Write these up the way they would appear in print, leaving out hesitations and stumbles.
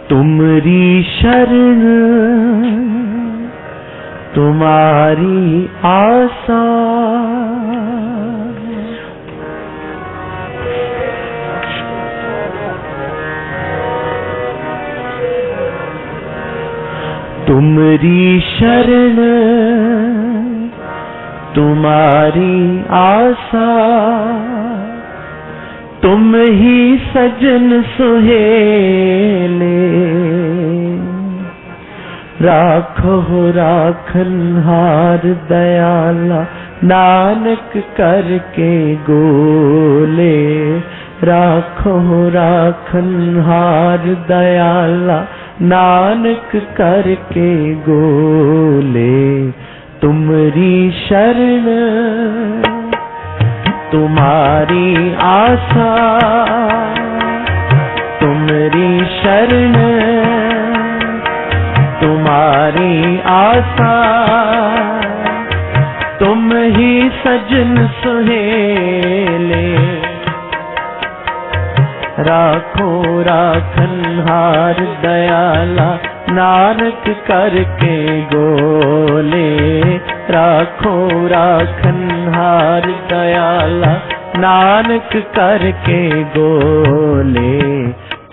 तुमरी शरण तुम्हारी आशा, तुमरी शरण तुम्हारी आशा, तुम ही सजन सुहेले, राखो राखनहार दयाला नानक करके गोले, राखो राखनहार दयाला नानक करके गोले। तुमरी शरण तुम्हारी आशा, तुमरी शरण तुम्हारी आशा, तुम ही सजन सुहेले, राखो राखनहार दयाला नानक करके गोले, राखो राखनहार दयाला नानक करके गोले।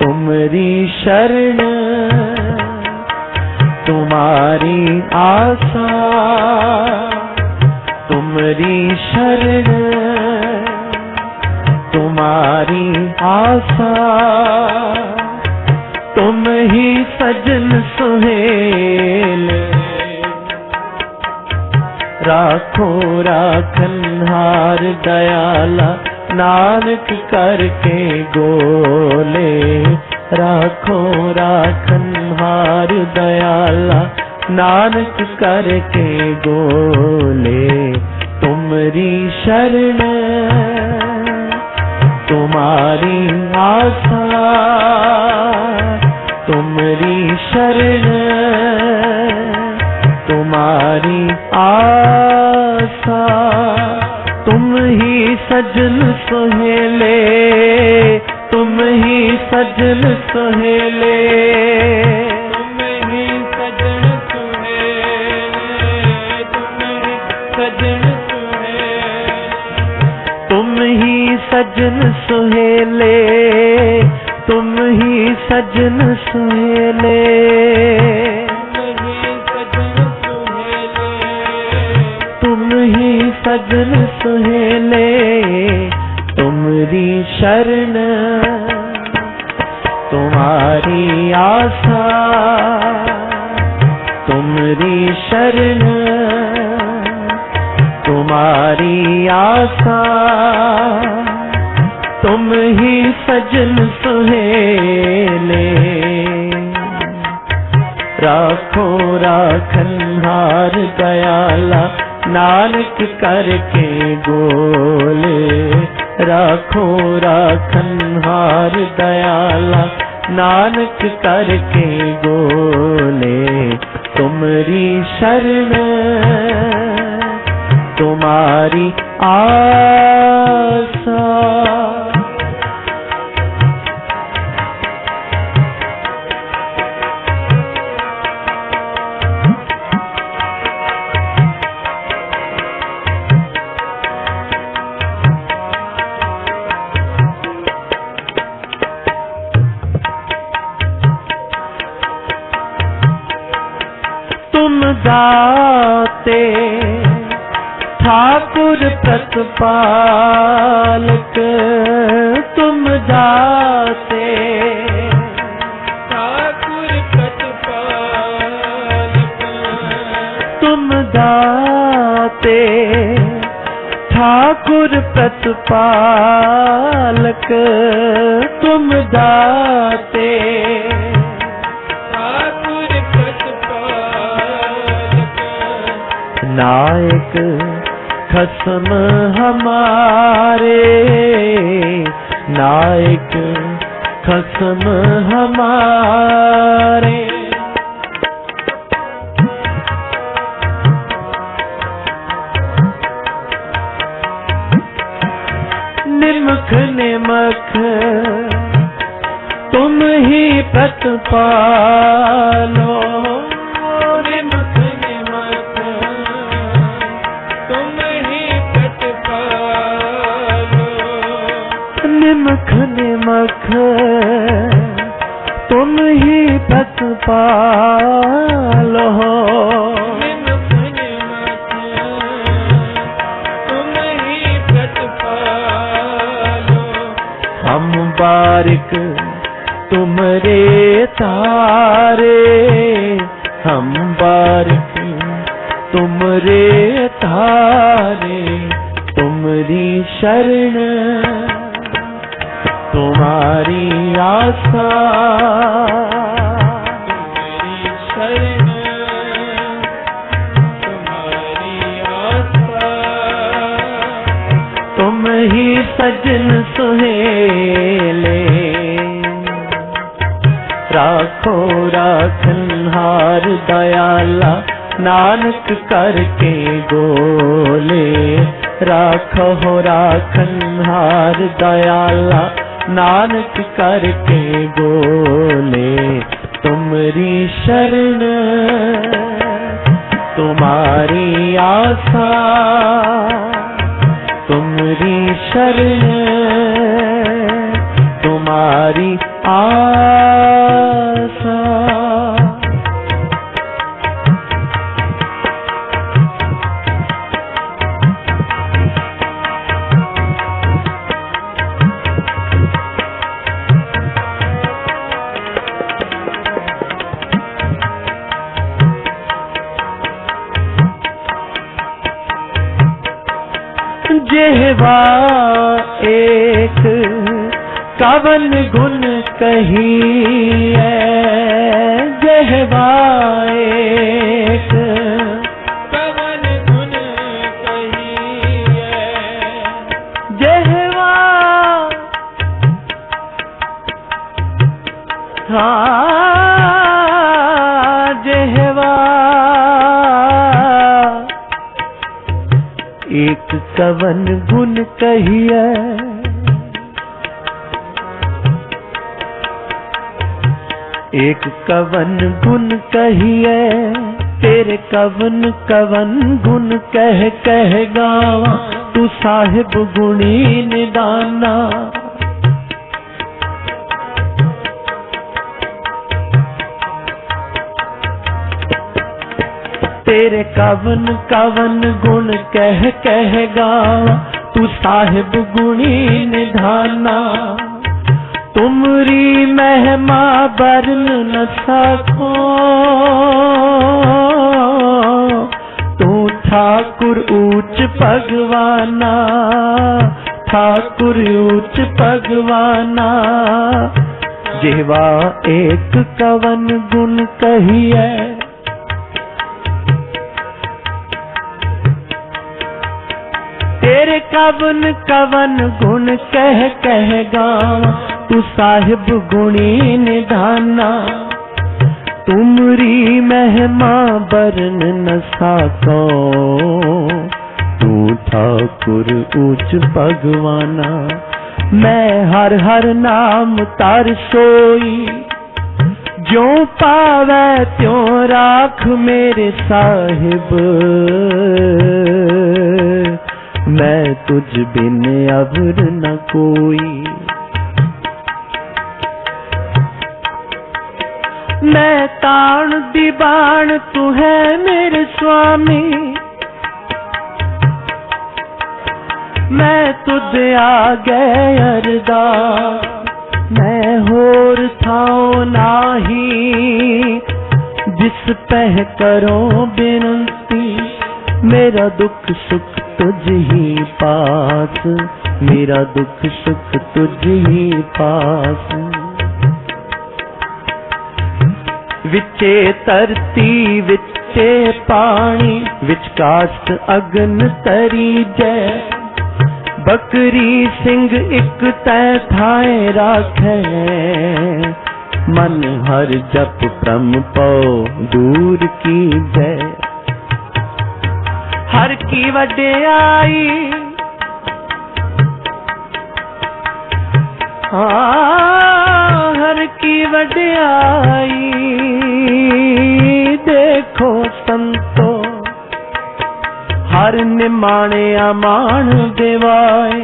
तुमरी शरण तुम्हारी आशा, तुमरी शरण तुम्हारी आशा, तुम ही सजन सुहेले, राखो राखनहार दयाला नानक करके गोले, राखो राखनहार दयाला नानक करके गोले। तुमरी शरण तुम्हारी आशा, तुमरी शरण तुम्हारी आशा, तुम ही सजन सुहेले, तुम ही सजन सुहेले, तुम ही सजन सुहेले, तुम ही सजन सुहेले, तुम ही सजन सुहेले, तुम ही सजन सुहेले, तुम ही सजन सुहेले। तुमरी शरण तुम्हारी आशा, तुमरी शरण तुम्हारी आशा, तुम ही सजन सुहेले, राखो राखनहार दयाला नानक करके गोले, राखो राखनहार दयाला नानक करके गोले। तुमरी शरण तुम्हारी आशा, तुम दाते ठाकुर प्रतिपालक, तुम दाते ठाकुर प्रतिपालक, तुम दाते ठाकुर प्रतिपालक, तुम दाते नायक खसम हमारे, नायक खसम हमारे, निमख निमख तुम ही प्रतिपालो। निमख निमख तुम ही प्रतिपालो। निमख निमख तुम ही प्रतिपालो। निमख निमख तुम ही प्रतिपालो। हम बारिक तुमरे तारे, हम बारिक तुमरे तारे, तुमरी शरण तुम्हारी आशा, तुम्हारी शरण तुम्हारी आशा। तुम ही सजन सुहेले, राखो राखनहार दयाला, नानक करके बोले। राखो राखनहार दयाला, नानक करके बोले। तुमरी शरण तुम्हारी आशा, तुमरी शरण तुम्हारी आशा। जेहवा एक कवन गुण कहिए, जेहवा एक कवन गुण कहिए। जेहवा हाँ जेहवा एक कवन गुण कहिए। एक कवन गुण कहिए, तेरे कवन कवन गुण कह कह गावा, तू साहिब गुणी निदाना। तेरे कवन कवन गुण कह कह गावा, तू साहिब गुणी निधाना। तुमरी महिमा बरन न सको, तू ठाकुर ऊंच भगवाना, ठाकुर ऊंच भगवाना। जेवा एक कवन गुण कहिए, तेरे कवन कवन गुण कह कह गावा, तू साहिब गुणी निधाना। तुमरी महिमा बरन न साको, तू ठाकुर ऊंच भगवाना। मैं हर हर नाम तार सोई, ज्यों पावै त्यों राख मेरे साहिब। मैं तुझ बिन अवर न कोई, मैं ताण दीवान तू है मेरे स्वामी। मैं तुझ आगे अरदास, मैं होर थाओ नाही। जिस पह करो बिनती, मेरा दुख सुख तुझ ही पास, मेरा दुख सुख तुझ ही पास। विचे धरती विचे पानी, विच काष्ठ अगन तरी जय। बकरी सिंह एक तै थाए राखे, मन हर जप प्रम पौ दूर की जय। हर की वड्याई हर की वड्याई देखो संतो, हर निमाणिया मान दिवाए,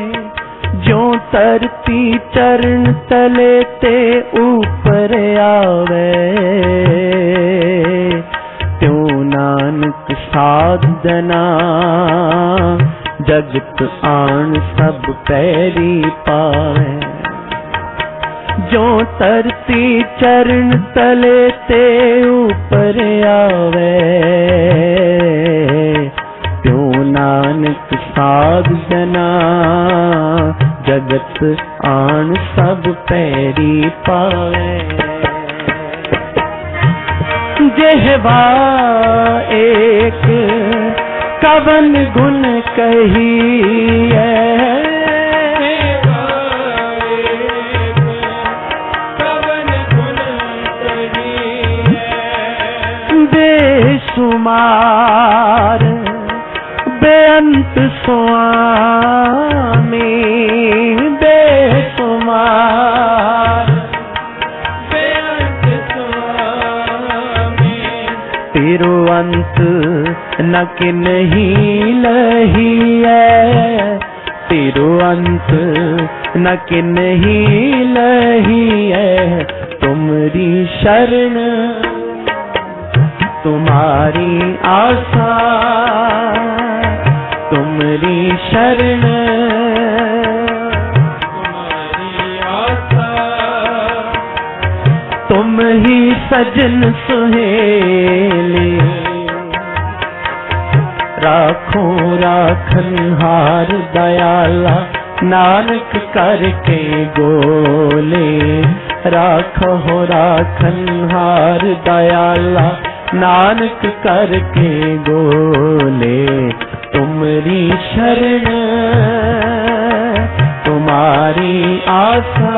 जो तरती चरण तले ते ऊपर आवे, त्यों नानक साधना जगत आन सब पैरी पावे। जो तरती चरण तले ते ऊपर आवे, त्यों नानक साधना जगत आन सब पैरी पावे। जेहवा एक कवन गुण कहिए, बेसुमार बेअंत स्वामी, बेसुमार बेअंत स्वामी, तिरुअंत न किन्हीं लहिए, तिरुअंत न किन्हीं लहिए, तुमरी शरण तुम्हारी आशा, तुमरी शरण तुम्हारी आशा, तुम ही सजन सुहेली, राखो राखनहार दयाला, नानक करके गोले, राखो राखनहार दयाला, नानक करके गोले, तुमरी शरण तुम्हारी आशा,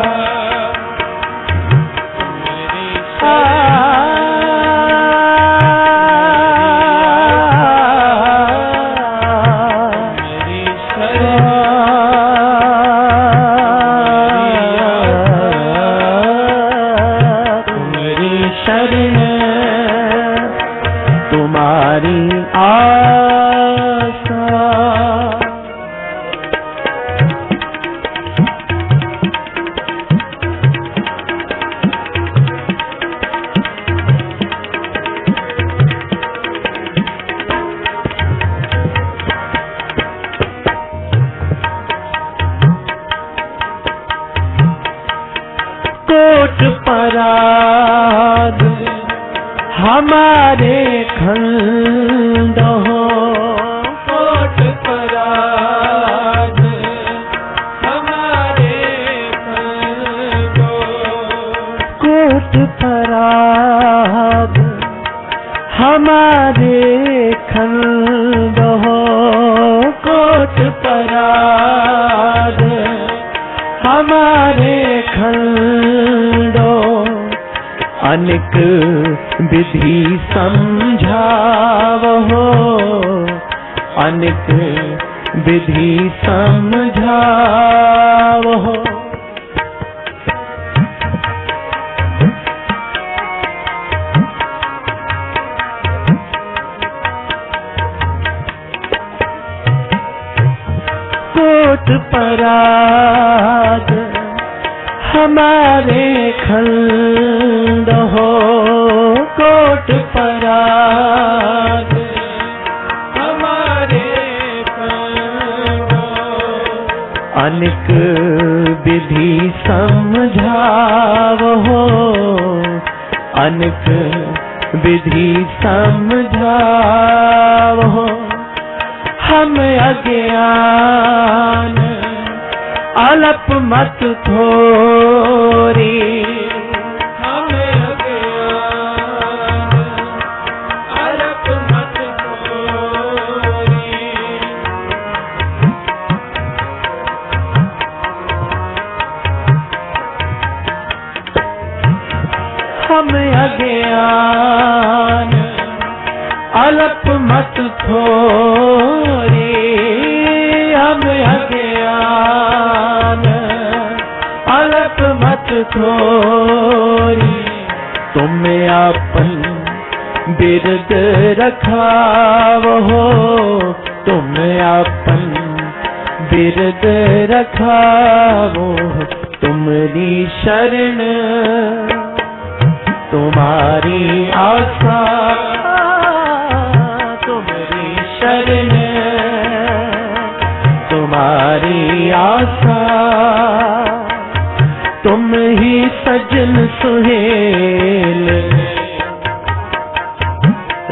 तुम्हारी आशा। कोट पराग हमारे खंड हो, कोट पराग हमारे खंड हो, कोट पराग हमारे खंड हो, कोट पराग हमारे खंडो, अनेक विधि समझावहो, अनेक विधि समझावहो, कोट पराग हमारे खंड हो, कोट पराग हमारे खंड हो, अनेक विधि समझावहो, अनेक विधि समझावहो, हम अज्ञान अलप मत थोरी, हम अज्ञान अलप मत थोरी, हम अज्ञान अलप मत थोरी, हम अज्ञान अलप मत बात थोरी, तुम आपन बिरद रखावो, तुम आपन बिरद रखावो। तुम्हारी शरण तुम्हारी आशा, तुम्हारी शरण तुम्हारी आशा। तुम ही सजन सुहेल,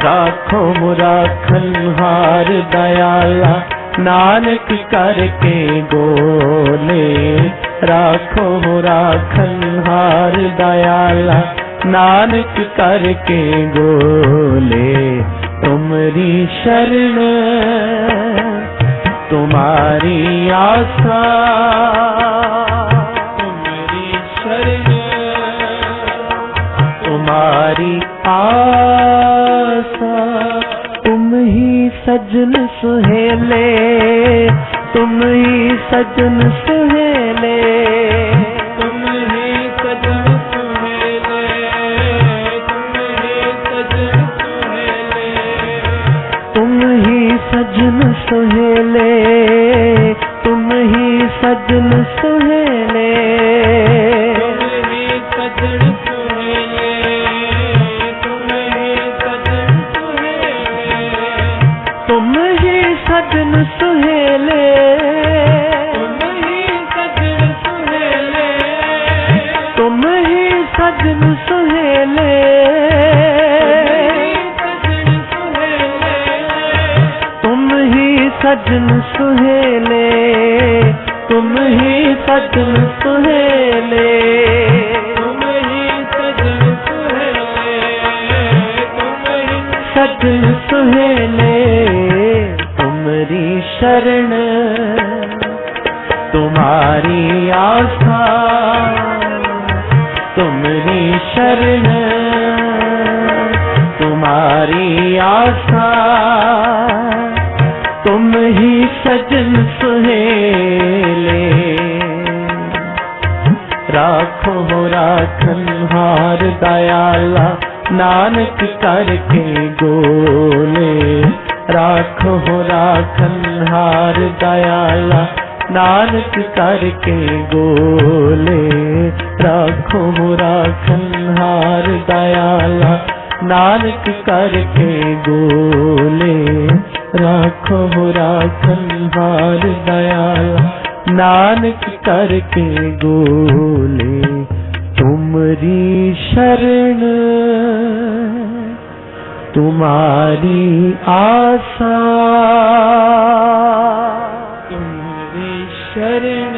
राखो मुराखन हार दयाला, नानक करके गोले। राखो मुराखन हार दयाला, नानक करके गोले। तुम्हारी शरण तुम्हारी आशा, तुम्हारी शरण तुम्हारी आशा। तुम ही सजन सुहेले, तुम ही सजन सुहेले, तुम ही सजन सुहेले, तुम ही सजन सुहेले, तुम ही सजन सुहेले, तुम ही सजन सुहेले। तुम ही सजन सुहेले, तुम ही सजन सुहेले, तुम ही सजन सुहेले, तुम ही सजन सुहेले, तुम ही सजन सुहेले, तुम ही सजन सुहेले, तुम ही सजन सुहेले, तुम ही सजन सुहेले। तुम्हारी शरण तुम्हारी आशा, तुम्हारी शरण तुम्हारी आशा। तुम ही सजन सुहेले, राखो राखन हार दयाला, नानक करके गोले। राखो राखन हार दयाला, नानक करके गोले। राखो राखन हार दयाला, नानक करके गोले। राखो राखन हार दयाला, नानक करके गोले। तुमरी शरण तुम्हारी आशा, तुम्हारी शरण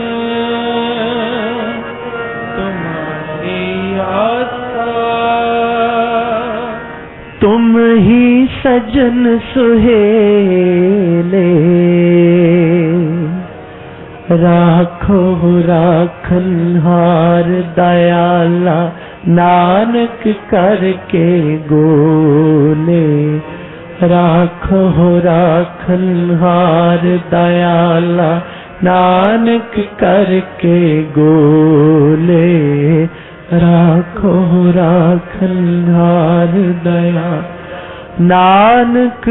तुम्हारी आशा। तुम ही सजन सुहेले, राखो राखन हार दयाला, नानक करके गोले। राखो राखन हार दयाला, नानक करके गोले। राखो राखन हार दया, नानक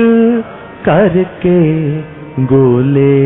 करके गोले।